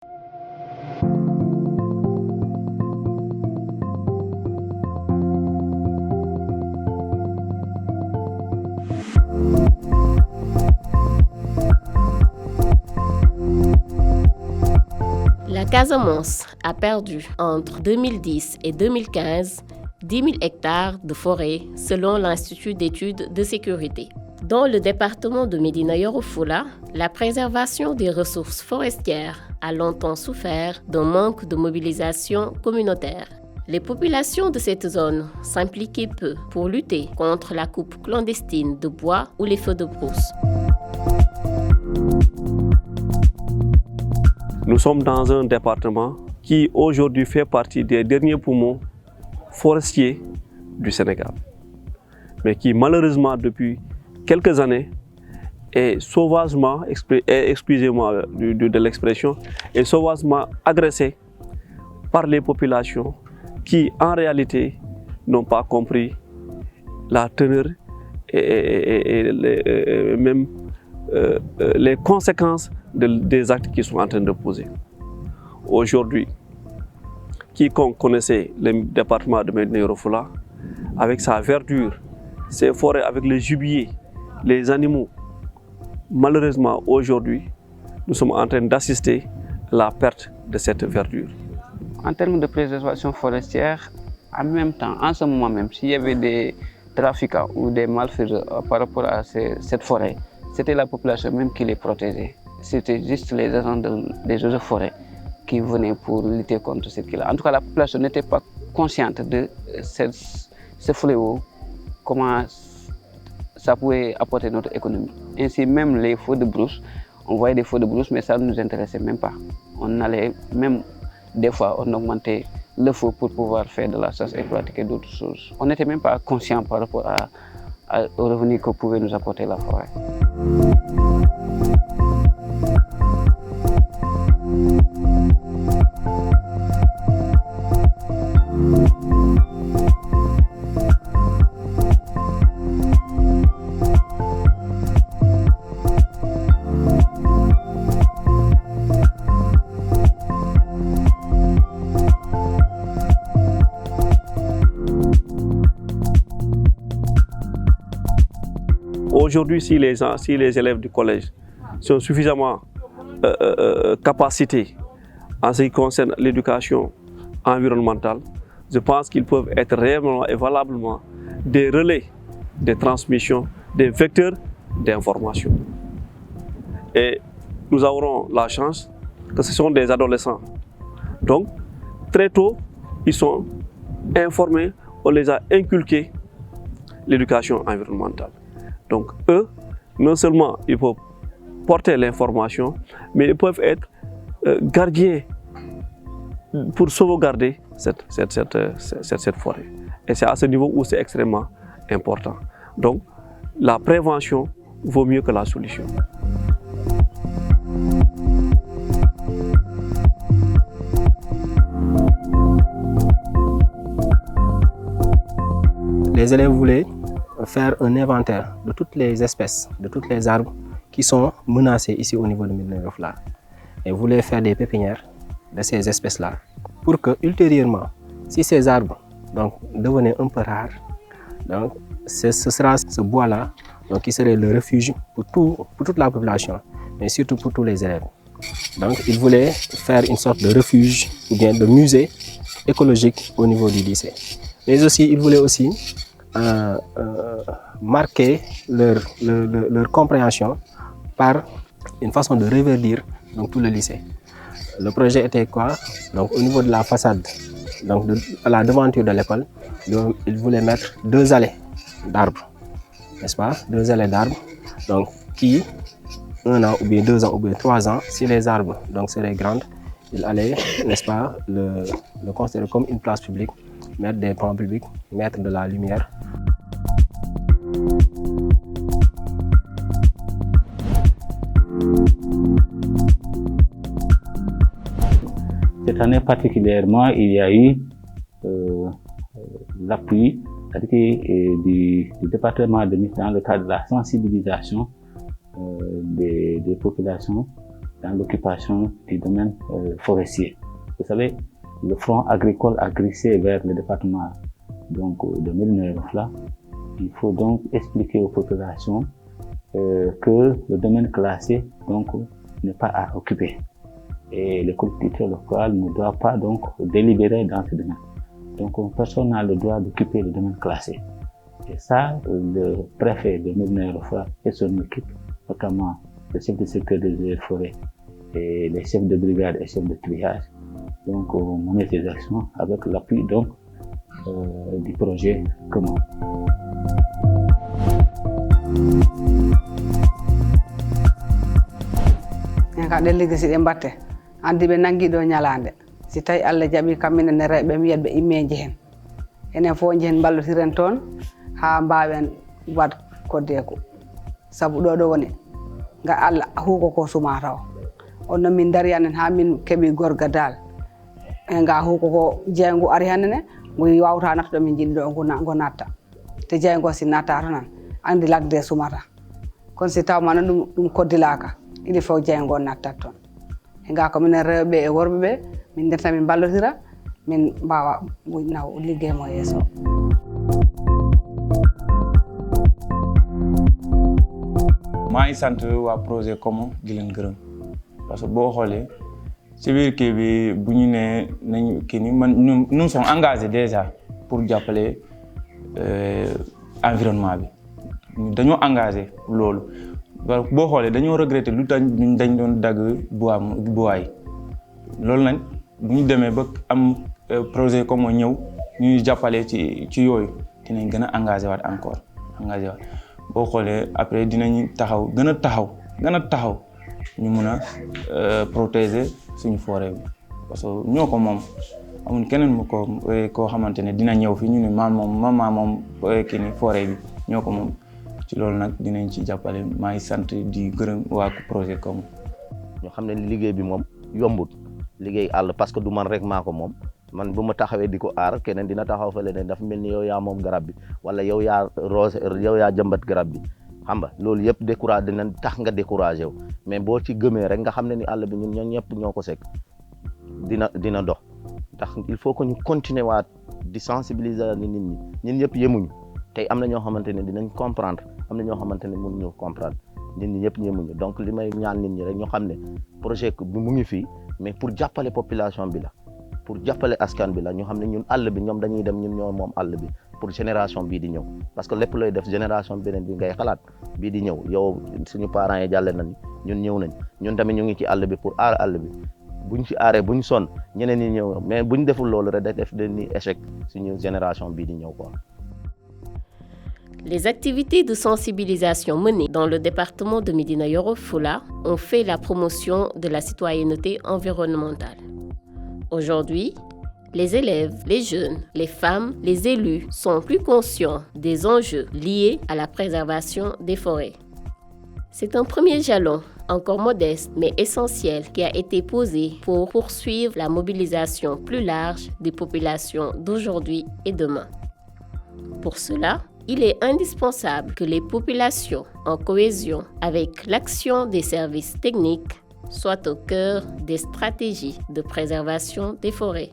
La Casamance a perdu entre 2010 et 2015 10 000 hectares de forêt selon l'Institut d'études de sécurité. Dans le département de Médina Yoro Fula, la préservation des ressources forestières a longtemps souffert d'un manque de mobilisation communautaire. Les populations de cette zone s'impliquaient peu pour lutter contre la coupe clandestine de bois ou les feux de brousse. Nous sommes dans un département qui aujourd'hui fait partie des derniers poumons forestiers du Sénégal, mais qui malheureusement depuis quelques années est sauvagement, excusez-moi de l'expression, est sauvagement agressé par les populations qui en réalité n'ont pas compris la teneur et même les conséquences des actes qu'ils sont en train de poser. Aujourd'hui, quiconque connaissait le département de Médina Yoro Fula, avec sa verdure, ses forêts avec les gibiers, les animaux, malheureusement aujourd'hui, nous sommes en train d'assister à la perte de cette verdure. En termes de préservation forestière, en même temps, en ce moment même, s'il y avait des trafiquants ou des malfaiteurs par rapport à cette forêt, c'était la population même qui les protégeait. C'était juste les agents des eaux de forêt qui venaient pour lutter contre ce qu'il a. En tout cas, la population n'était pas consciente de ce fléau, comment ça pouvait apporter notre économie. Ainsi, même les feux de brousse, on voyait des feux de brousse, mais ça ne nous intéressait même pas. On allait même, des fois, on augmentait le feu pour pouvoir faire de la chasse et pratiquer d'autres choses. On n'était même pas conscient par rapport aux revenus que pouvait nous apporter la forêt. Aujourd'hui, si les élèves du collège sont suffisamment capacités en ce qui concerne l'éducation environnementale, je pense qu'ils peuvent être réellement et valablement des relais de transmission, des vecteurs d'information. Et nous aurons la chance que ce sont des adolescents. Donc, très tôt, ils sont informés, on les a inculqués l'éducation environnementale. Donc eux, non seulement ils peuvent porter l'information, mais ils peuvent être gardiens pour sauvegarder cette forêt. Et c'est à ce niveau où c'est extrêmement important. Donc la prévention vaut mieux que la solution. Les élèves voulaient faire un inventaire de toutes les espèces, de tous les arbres qui sont menacés ici au niveau de Médina Yoro Fula. Et voulaient faire des pépinières de ces espèces-là pour que, ultérieurement, si ces arbres devenaient un peu rares, donc, ce sera ce bois-là qui serait le refuge pour toute la population, mais surtout pour tous les élèves. Donc, ils voulaient faire une sorte de refuge ou bien de musée écologique au niveau du lycée. Mais aussi, ils voulaient aussi marquer leur compréhension par une façon de reverdir tout le lycée. Le projet était quoi? Donc, au niveau de la façade, à la devanture de l'école, ils voulaient mettre 2 allées d'arbres, n'est-ce pas? 2 allées d'arbres, donc qui, 1 an ou bien 2 ans ou bien 3 ans, si les arbres seraient grands, ils allaient, n'est-ce pas, le considérer comme une place publique, mettre des bancs publics, mettre de la lumière. Cette année particulièrement, il y a eu l'appui du département de Médina dans le cadre de la sensibilisation des populations dans l'occupation du domaine forestier. Vous savez, le front agricole a glissé vers le département donc, de Médina Yoro Foulah. Il faut donc expliquer aux populations que le domaine classé donc, n'est pas à occuper. Et les collectivités locales ne doivent pas donc délibérer dans ce domaine. Donc personne n'a le droit d'occuper le domaine classé. Et ça, le préfet de Médina Yoro Foulah et son équipe, notamment le chef de secteur des eaux et forêts et les chefs de brigade et chefs de triage, donc ont mené ces actions avec l'appui donc du projet commun. Ka ɗen liggi si ɗe mbatte andi ɓe nangi ɗo ñalande si tawi Allah jaɓi kammine ne rewɓe mi wiyat ɓe immeji hen enen fof jehen ballotiren toon ha mbawen wad koddeeko saabu ɗo woni nga Allah huuko ko sumata o on noon min dari hannen ha min keeɓi gorga dal e nga huuko ko jeyngu ari hannene ngu wawta nattuɗo min jiɗi ɗo ngo natta te jeyngo si natta to nan andi lagde sumata kono si tawma noon ɗum koddilaka il faut jeyngo nattat toon e nga ko minen rewɓe e worɓe ɓe min ndenta min ballotira min mbawa naw liggey mo yeeso. maa ngi sant waa projet commun di leen gërëm parce que boo xoolee ci biir kii bi bu ñu nee nañu kii ni man nous sommes engagés déjà pour jàppale environnement bi dañoo engagé loolu boo xoolee dañoo regretter lu tax dañ doon dagg bois yi loolu nag bu ñu demee ba am projet commun ñëw ñuy jàppale ci yooyu dinañ gën a engagé waat encore engagé waat boo xoolee après dinañ taxaw gën a taxaw ñu mun a protéger suñu forêt bi parce que ñoo ko moom amul keneen mu ko koo xamante ne dina ñëw fi ñu ne moom kii ni forêt bi ñoo ko moom ci loolu nag dinañ ci jàppale maa ngi sant di gërëm waa projet commun. ñoo xam ne liggéey bi moom yombut liggéey àll parce que du man rek maa ko moom man bu ma taxawee di ko aar keneen dina taxaw fële ne dafa mel ni yow yaa moom garab bi wala yow yaa rosé yow yaa jëmbat garab bi xam nga loolu yëpp découragé dina tax nga découragé wu mais boo ci gëmee rek nga xam ne ni àll bi ñun ñëpp ñoo ko sekk dina dox ndax il faut que ñu continuer waat di sensibiliser nit ñi ñun ñëpp yemuñu tey am na ñoo xamante ne dinañ comprendre am na ñoo xamante ne mënuñu comprendre nit ñi ñëpp yemuñu donc li may ñaan nit ñi rek ñoo xam ne projet bi mu ngi fii mais pour jàppale population bi la pour jàppale askan bi la ñu xam ne ñun àll bi ñoom dañuy dem ñun ñoo moom àll bi pour génération bii di ñëw parce que lépp looy def génération beneen bi ngay xalaat bii di ñëw yow suñu parents yi jàlle nañ ñun ñëw nañ ñun tamit ñu ngi ci àll bi pour aar àll bi buñ ci aaree buñ sonn ñeneen ñi ñëw mais buñ deful loolu rek day def dañuy échec suñu génération bii di ñëw quoi. Les activités de sensibilisation menées dans le département de Médina Yoro Foulah ont fait la promotion de la citoyenneté environnementale. Aujourd'hui, les élèves, les jeunes, les femmes, les élus sont plus conscients des enjeux liés à la préservation des forêts. C'est un premier jalon, encore modeste mais essentiel, qui a été posé pour poursuivre la mobilisation plus large des populations d'aujourd'hui et demain. Pour cela, il est indispensable que les populations, en cohésion avec l'action des services techniques, soient au cœur des stratégies de préservation des forêts.